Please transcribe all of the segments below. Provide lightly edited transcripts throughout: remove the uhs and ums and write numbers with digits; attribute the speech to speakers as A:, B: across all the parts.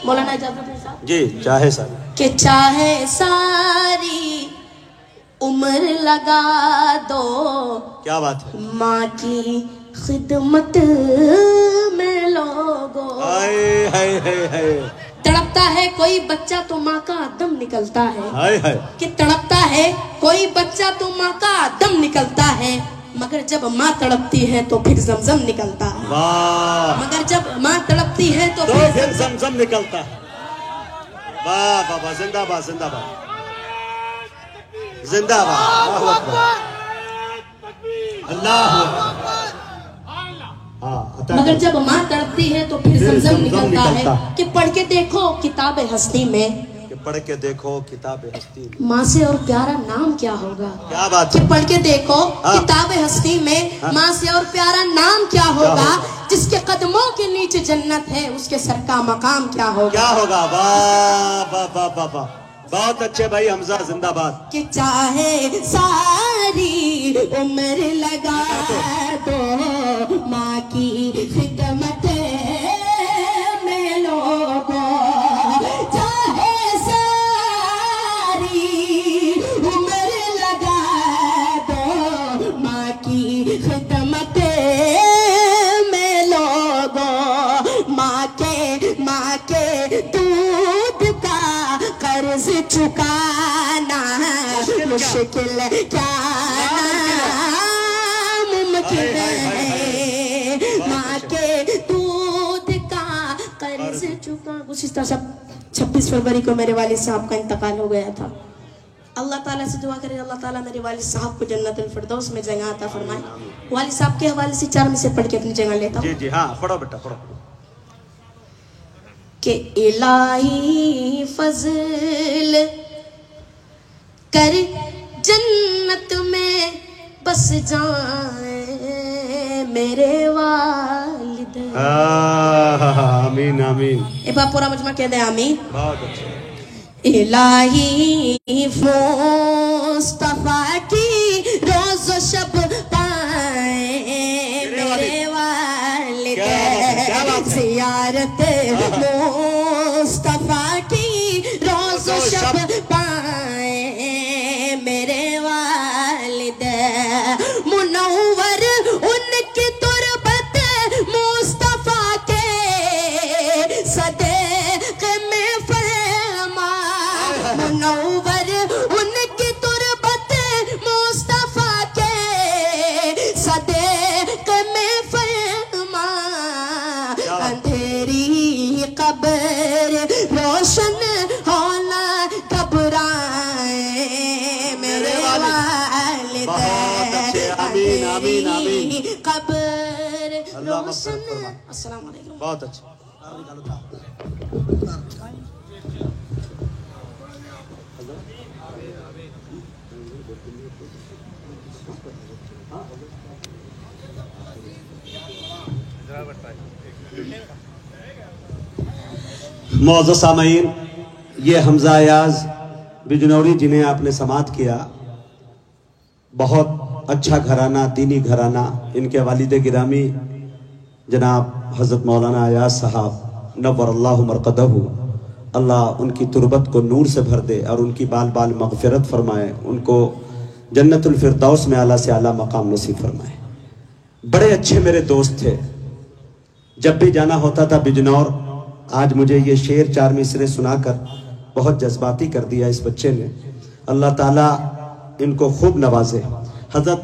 A: مولانا اجازت ہے صاحب
B: جی چاہے سر
A: کہ چاہے ساری عمر لگا دو
B: کیا بات ہے
A: ماں کی خدمت میں لوگو
B: ہائے ہائے ہائے ہائے
A: تڑپتا ہے کوئی بچہ تو ماں کا دم نکلتا ہے
B: ہائے ہائے
A: کہ تڑپتا ہے کوئی بچہ تو ماں کا دم نکلتا ہے مگر جب ماں تڑپتی ہے تو پھر زمزم نکلتا ہے
B: واہ
A: مگر جب ماں تڑپتی ہے تو
B: تو
A: پھر
B: پھر زمزم نکلتا ہے واہ بابا زندہ باد زندہ باد زندہ باد اللہ اکبر اللہ اکبر
A: مگر جب ماں تڑپتی ہے تو پھر زمزم نکلتا ہے کہ پڑھ کے دیکھو کتاب ہستی میں
B: کہ پڑھ کے دیکھو کتاب ہستی میں
A: ماں سے اور پیارا نام کیا ہوگا
B: کیا بات
A: کہ
B: ہے
A: پڑھ کے دیکھو کتاب ہستی میں ماں سے اور پیارا نام کیا ہوگا جس کے قدموں کے نیچے جنت ہے اس کے سر کا مقام کیا ہوگا
B: کیا ہوگا واہ واہ واہ واہ واہ بہت اچھے بھائی حمزہ زندہ باد
A: کہ چاہے ساری عمر لگا دو ماں کی خدمت میں لوگو چاہے ساری عمر لگا دو ماں کی خدمت میں لوگو ماں کے دودھ کا قرض چکانا مشکل کیا ممکن ہے ماں کے دودھ کا قرض چکا گزشتہ 26 فروری کو میرے والد صاحب کا انتقال ہو گیا تھا اللہ تعالیٰ سے دعا کرے اللہ تعالیٰ میرے والد صاحب کو جنت الفردوس میں جگہ عطا فرمائے والد صاحب کے حوالے سے 4 میں سے پڑھ کے اپنی جگہ لیتا ہوں
B: جی جی ہاں پڑھو بیٹا پڑھو
A: کہ الہی فضل کر جنت میں بس جائیں میرے والد
B: آمین آمین
A: ایک بار پورا مجمع کہہ دیں آمین
B: بہت اچھا
A: الہی مصطفیٰ کی روز و شب پائیں میرے والد زیارت مصطفیٰ کی روز و شب پائیں میرے والد منور ان کی تربت مصطفیٰ کے صدقے میں فرما منور ان کی تربت مصطفیٰ کے صدقے میں فرما اندھیری قبر روشن ہونا گھبرائیں میرے والد
B: آمین آمین آمین
A: قبر
B: اللہ
A: روشن
B: مغفرت فرما
A: السلام علیکم
B: بہت اچھا معزز سامعین یہ حمزہ ایاز بجنوری جنہیں آپ نے سماعت کیا بہت اچھا گھرانہ دینی گھرانہ ان کے والد گرامی جناب حضرت مولانا ایاز صاحب نور اللہ مرقدہ اللہ ان کی تربت کو نور سے بھر دے اور ان کی بال بال مغفرت فرمائے ان کو جنت الفردوس میں اعلیٰ سے اعلیٰ مقام نصیب فرمائے بڑے اچھے میرے دوست تھے جب بھی جانا ہوتا تھا بجنور آج مجھے یہ شعر 4 مصرے سنا کر بہت جذباتی کر دیا اس بچے نے اللہ تعالیٰ ان کو خوب نوازے حضرت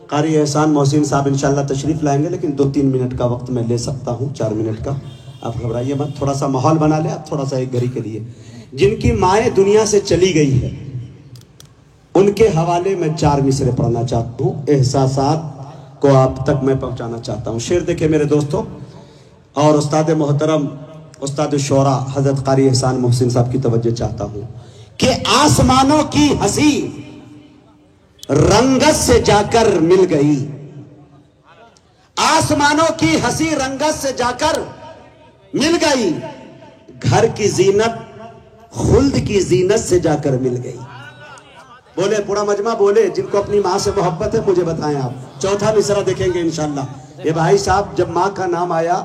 B: قاری احسان محسن صاحب انشاءاللہ تشریف لائیں گے لیکن 2-3 منٹ کا وقت میں لے سکتا ہوں 4 منٹ کا آپ گھبرائیے مت تھوڑا سا ماحول بنا لے آپ تھوڑا سا ایک گھڑی کے لیے جن کی مائیں دنیا سے چلی گئی ہے ان کے حوالے میں 4 مصرے پڑھنا چاہتا ہوں احساسات کو آپ تک میں پہنچانا چاہتا ہوں شعر دیکھیں میرے دوستوں اور استاد محترم استاد الشعراء حضرت قاری احسان محسن صاحب کی توجہ چاہتا ہوں کہ آسمانوں کی ہنسی رنگت سے جا کر مل گئی آسمانوں کی ہنسی رنگت سے جا کر مل گئی گھر کی زینت خلد کی زینت سے جا کر مل گئی بولے پورا مجمع بولے جن کو اپنی ماں سے محبت ہے مجھے بتائیں آپ 4تھا مصرع دیکھیں گے انشاءاللہ یہ بھائی صاحب جب ماں کا نام آیا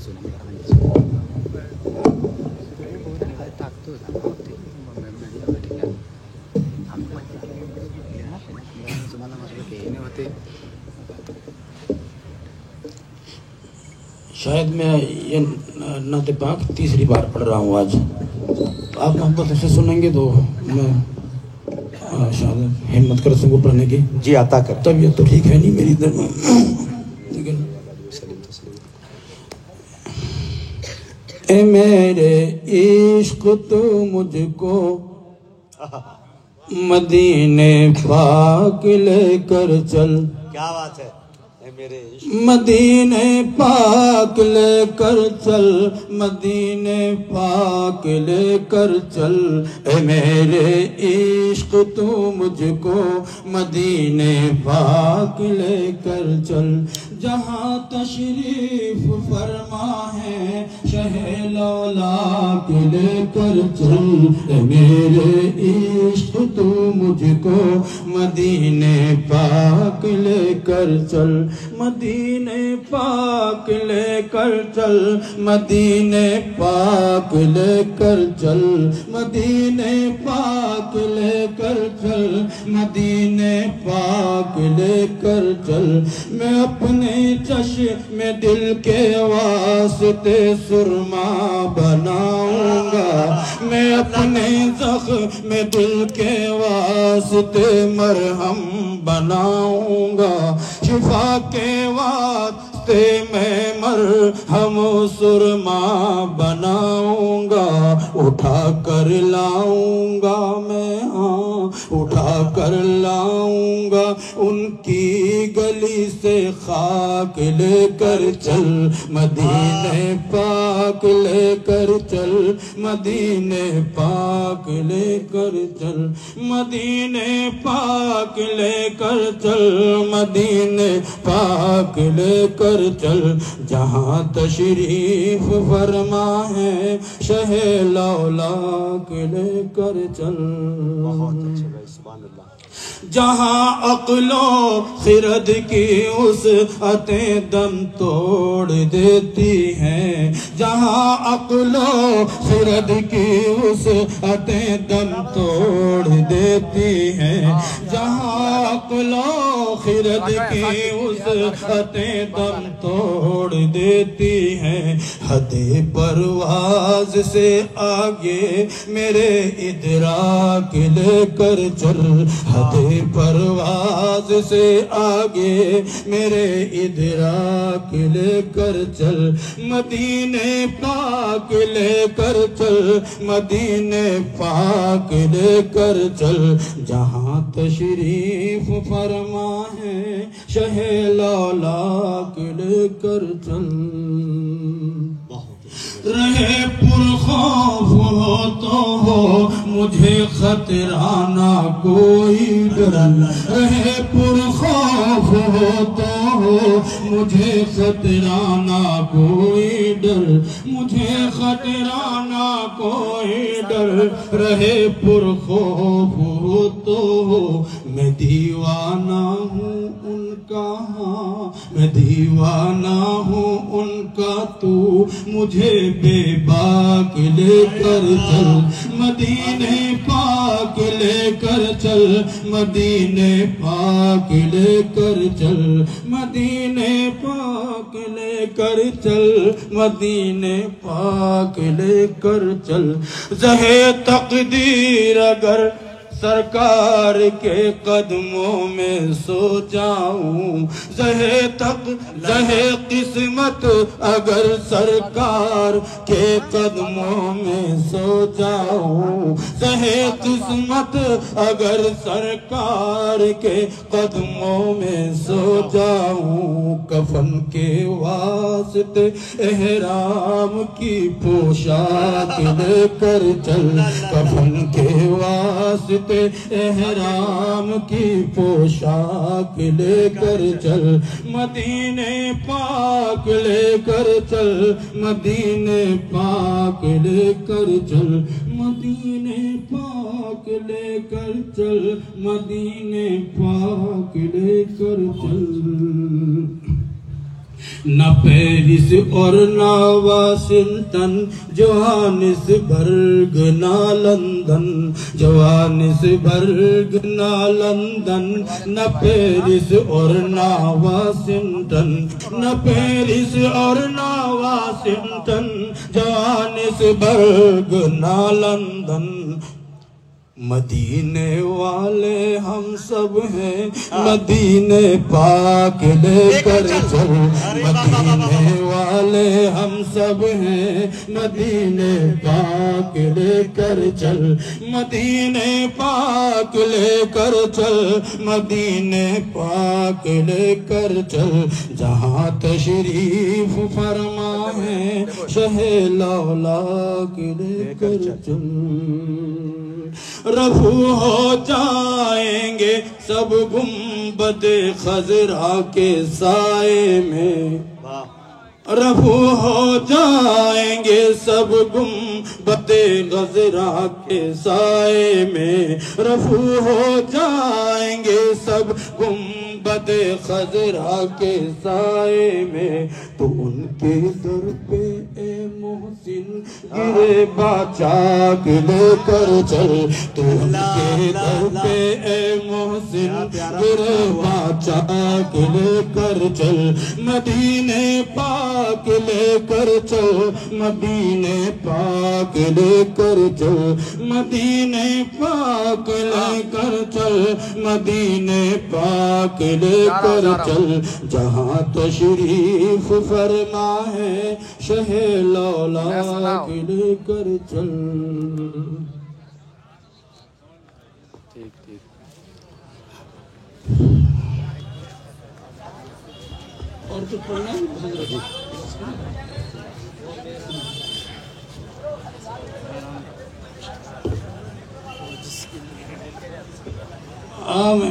C: شاید میں یہ نعت پاک تیسری بار پڑھ رہا ہوں آج. آپ محبت سے سنیں گے تو میں شاید ہمت کر سکوں پڑھنے کی.
B: جی عطا کر.
C: طبیعت تو ٹھیک ہے نہیں میری ادھر میں، لیکن اے میرے عشق تو مجھ کو مدینے پاک لے کر چل.
B: کیا بات ہے.
C: مدینے پاک لے کر چل، مدینے پاک لے کر چل. اے میرے عشق تو مجھ کو مدینے پاک لے کر چل. جہاں تشریف فرما ہے شہ لولاک لے کر چل. اے میرے عشق تو مجھ کو مدینے پاک لے کر چل. مدینے پاک لے کر چل، مدینے پاک لے کر چل. مدینے پاک لے کر چل، مدینے پاک لے کر چل. میں اپنے چشم دل کے واسطے سرما بناؤں گا. میں اپنے زخم دل کے واسطے مرہم بناؤں گا. شفا کے واسطے میں مرہم و سرما بناؤں گا. اٹھا کر لاؤں گا میں، ہاں اٹھا کر لاؤں گا ان کی گلی سے خاک لے کر چل. مدینے پاک لے کر چل، مدینے پاک لے کر چل. مدینے پاک لے کر چل، مدینے پاک لے کر چل. جہاں تشریف فرما ہے شہ لولاک لے کر چل. جہاں عقل و خرد کی وسعتیں دم توڑ دیتی ہیں. جہاں عقل و خرد کی وسعتیں دم توڑ دیتی ہیں. جہاں عقل و خرد کی وسعتیں دم توڑ دیتی ہیں. حد پرواز سے آگے میرے ادراک لے کر چل. حد پرواز سے آگے میرے ادراک لے کر چل. مدینے پاک لے کر چل، مدینے پاک لے کر چل. جہاں تشریف فرما ہے شہ لولاک لے کر چل. رہے پرخوف ہو تو ہو مجھے خطرہ نہ کوئی ڈر. رہے پرخوف ہو تو ہو مجھے خطرہ نہ کوئی ڈر. مجھے خطرہ نہ کوئی ڈر. رہے پرخوف ہو تو ہو میں دیوانہ ہوں ان کا، ہاں میں دیوانہ ہوں ان کا. تو مجھے بے باک لے کر چل. مدینے پاک لے کر چل، مدینے پاک لے کر چل. مدینے پاک لے کر چل، مدینے پاک لے کر چل. زہے تقدیر اگر سرکار کے قدموں میں سو جاؤں. زہے قسمت اگر سرکار کے قدموں میں سو جاؤں. زہے قسمت اگر سرکار کے قدموں میں سو جاؤں. کفن کے واسطے احرام کی پوشاک لے کر چل. کفن کے واسطے احرام کی پوشاک لے کر چل. مدینے پاک لے کر چل، مدینے پاک لے کر چل. مدینے پاک لے کر چل، مدینے پاک لے کر چل. نہ پیرس اور نہ واشنگٹن، جوہانسبرگ نہ لندن، جوہانسبرگ نہ لندن، نہ پیرس اور نہ واشنگٹن، نہ پیرس اور نہ واشنگٹن، جوہانسبرگ نہ لندن۔ مدینے والے ہم سب ہیں، مدینے پاک لے کر چل، مدینے والے ہم سب ہیں، مدینے پاک لے کر چل، مدینے پاک لے کر چل، مدینے پاک لے کر چل، جہاں تشریف فرما ہے شہ لولاک لے کر چل۔ رفو ہو جائیں گے سب گنبد خضرا کے سائے میں، رفو ہو جائیں گے سب گنبد خضرا کے سائے میں، رفو ہو جائیں گے سب گنبد خضرا کے سائے میں، تو ان کے در پہ اے محسن گرے باچاک لے کر چل، تو ان کے در پہ اے محسن گرے باچاک لے کر چل، مدینے پاک لے کر چل، مدینے پاک لے کر چل، مدینے پاک لے کر چل، مدینے پاک لے کر چل، جہاں تشریف فرما ہے شہ لولاک لے کر چل۔ اور کچھ پڑھنا ہے؟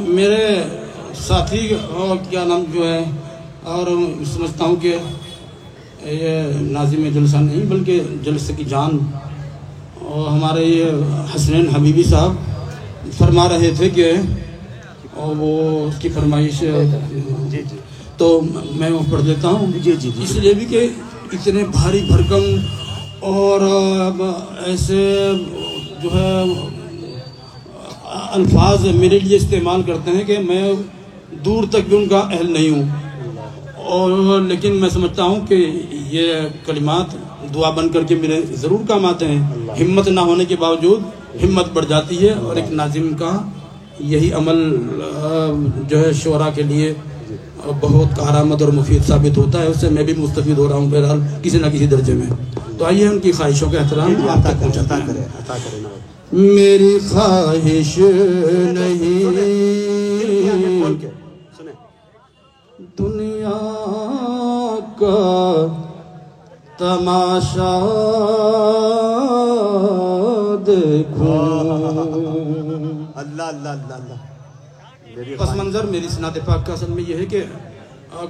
C: میرے ساتھی کیا نام جو ہے، اور سمجھتا ہوں کہ یہ ناظم جلسہ نہیں بلکہ جلسے کی جان، اور ہمارے یہ حسنین حبیبی صاحب فرما رہے تھے کہ وہ اس کی فرمائش تو میں وہ پڑھ دیتا ہوں، اس لیے بھی کہ اتنے بھاری بھرکم اور ایسے جو ہے الفاظ میرے لیے استعمال کرتے ہیں کہ میں دور تک بھی ان کا اہل نہیں ہوں، اور لیکن میں سمجھتا ہوں کہ یہ کلمات دعا بن کر کے میرے ضرور کام آتے ہیں۔ ہمت نہ ہونے کے باوجود ہمت بڑھ جاتی ہے، اور ایک ناظم کا یہی عمل جو ہے شعراء کے لیے بہت کارآمد اور مفید ثابت ہوتا ہے، اس سے میں بھی مستفید ہو رہا ہوں بہرحال کسی نہ کسی درجے میں۔ تو آئیے ان کی خواہشوں کا احترام آپ تک پہنچاتا ہے۔ میری خواہش نہیں دنیا کا تماشا دیکھوں،
B: اللہ اللہ اللہ اللہ۔
C: پس منظر میری سنات پاک کا اصل میں یہ ہے کہ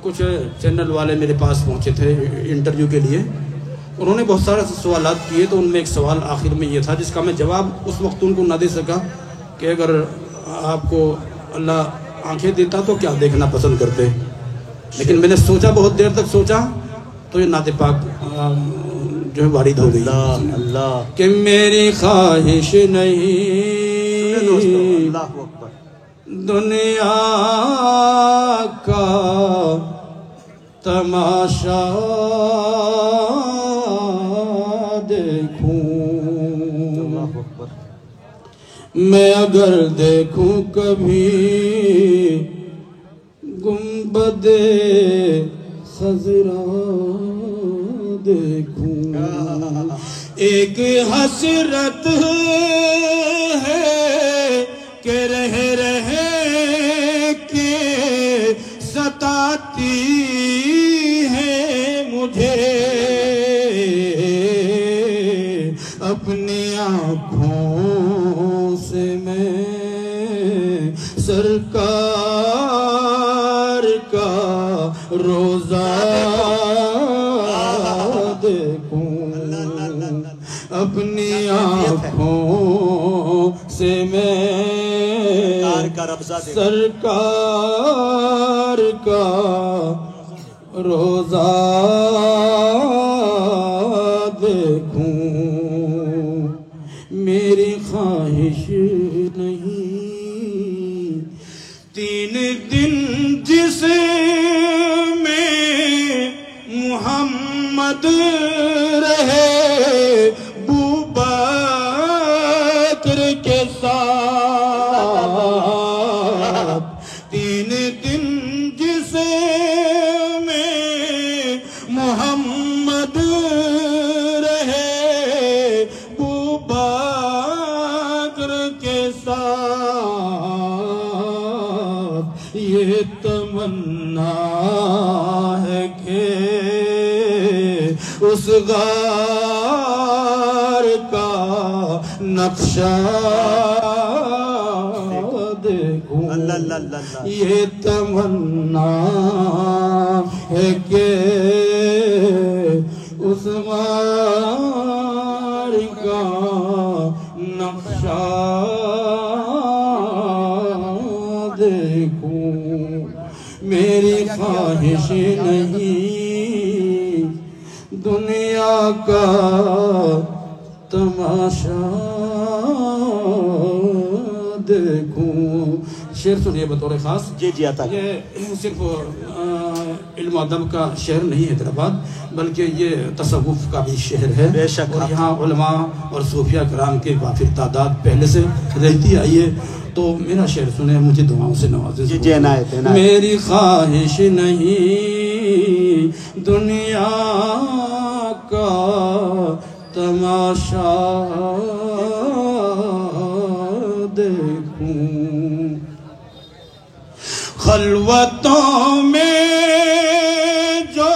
C: کچھ چینل والے میرے پاس پہنچے تھے انٹرویو کے لیے، انہوں نے بہت سارے سوالات کیے، تو ان میں ایک سوال آخر میں یہ تھا جس کا میں جواب اس وقت ان کو نہ دے سکا کہ اگر آپ کو اللہ آنکھیں دیتا تو کیا دیکھنا پسند کرتے، لیکن میں نے سوچا، بہت دیر تک سوچا، تو یہ نعت پاک جو ہے وارد ہو گئی
B: اللہ
C: کہ میری خواہش نہیں دنیا کا تماشا دیکھوں، میں اگر دیکھوں کبھی گنبد خضرا دیکھوں، ایک حسرت ہے کہ رہ کے ستاتی ہے مجھے، اپنی آنکھوں سے میں سرکار کا روزہ دیکھوں، اپنی آنکھوں سے میں سرکار کا روزہ دیکھوں، میری خواہش نہیں 3 دن جس میں محمد رہے ابوبکر کے ساتھ، 3 دن جس میں محمد رہے ابوبکر کے ساتھ، یہ تمنا ہے کہ اس غار کا نقشہ دیکھوں، یہ تمنا ہے کہ اس غار کا نقشہ دیکھوں، میری خواہش نہیں دنیا کا تماشا دیکھوں۔ شعر سنیے بطور خاص۔
B: جی جی عطا۔
C: یہ صرف علم و ادب کا شعر نہیں ہے حیدرآباد، بلکہ یہ تصوف کا بھی شعر ہے۔
B: بے شک۔
C: اور یہاں علماء اور صوفیہ کرام کے وافر تعداد پہلے سے رہتی آئی ہے، تو میرا شعر سنیں، مجھے دعاؤں سے نوازیں۔
B: جی جی عنایت عنایت۔
C: میری خواہش نہیں دنیا کا تماشا دیکھوں، خلوتوں میں جو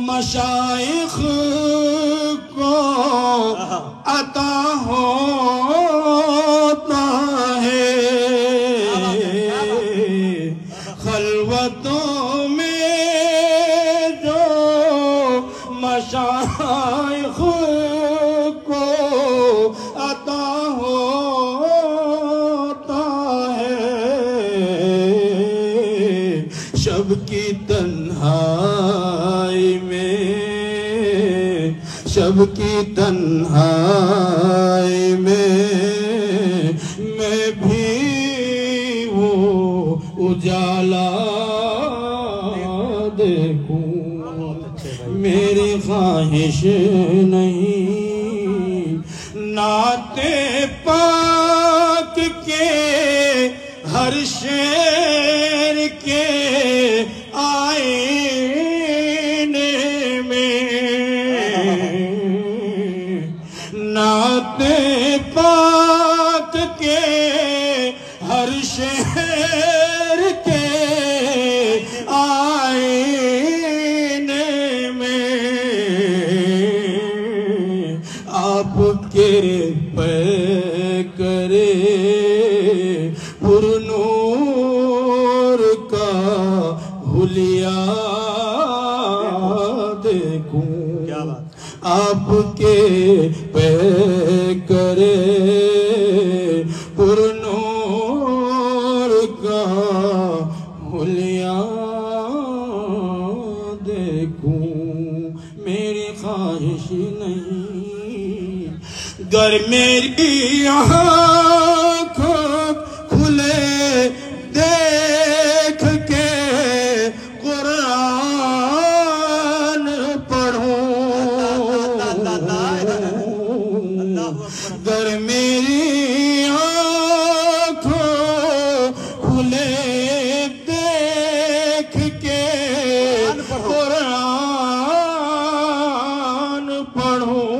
C: مشائخ کو عطا ہوتا ہے، خلوتوں میں جو مشائخ کو عطا ہوتا ہے، شب کی تنہائی میں، شب کی تنہائی میں میں بھی وہ اجالا دیکھوں، میری خواہش نہیں نعت پاک کے ہر شعر کے آئینے میں، نعت پاک کے ہر شعر کے آئینے میں آپ کے پیکرے پر نور کا حلیہ دیکھوں، آپ کے پیکرے پر نور کا حلیہ دیکھوں، میری خواہش نہیں گر میری آنکھ کھلے دیکھ کے قرآن پڑھوں، گر میری آنکھ کھلے دیکھ کے قرآن پڑھوں،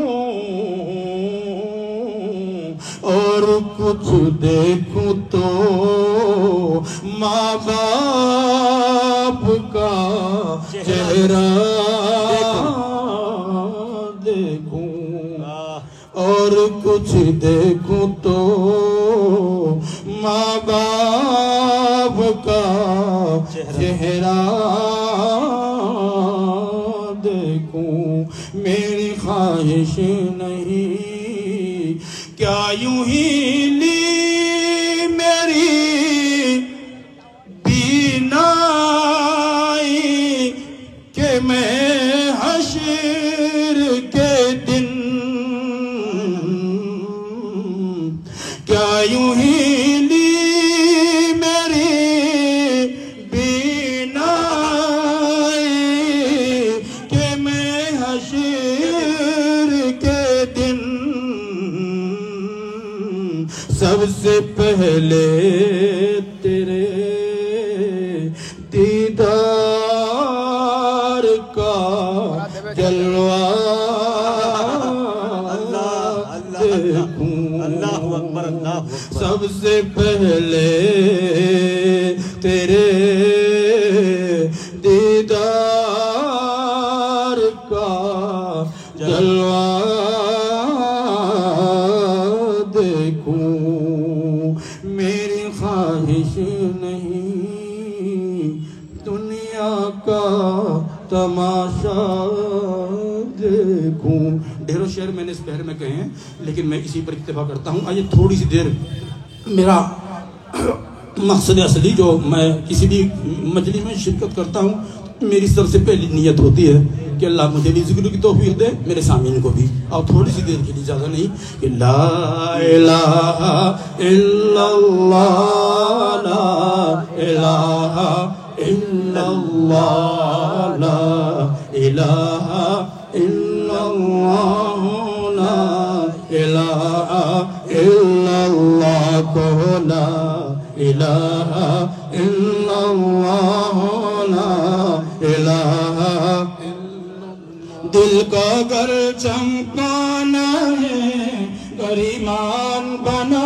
C: اور کچھ دیکھوں تو ماں باپ کا چہرہ دیکھوں، اور کچھ دیکھوں تو ماں باپ کا چہرہ دیکھوں، میری خواہش نہیں کیا یوں ہی لی میری بینائی حشر کے دن کیا یوں ہی لی میری بینائی کہ میں حشر کے دن سب سے پہلے تیرے دیدار کا جلوہ دیکھوں
B: اللہ اکبر اللہ
C: سب سے پہلے تیرے دیدار کا جلوہ دیکھوں میری خواہش نہیں دنیا کا تماشا دیکھوں. ڈھیروں شعر میں نے اس پہر میں کہے ہیں لیکن میں اسی پر اکتفا کرتا ہوں. آئیے تھوڑی سی دیر میرا مقصد اصلی جو میں کسی بھی مجلس میں شرکت کرتا ہوں میری سب سے پہلی نیت ہوتی ہے کہ اللہ مجھے بھی ذکر کی توفیق دے میرے سامعین کو بھی. اور تھوڑی سی دیر کے لیے زیادہ نہیں کہ لا الہ الا اللہ لا الہ الا اللہ لا الہ الا اللہ لا الہ الا اللہ کو لا الہ الا اللہ لا الہ دل کا گر چمکانا ہے گر ایمان بنا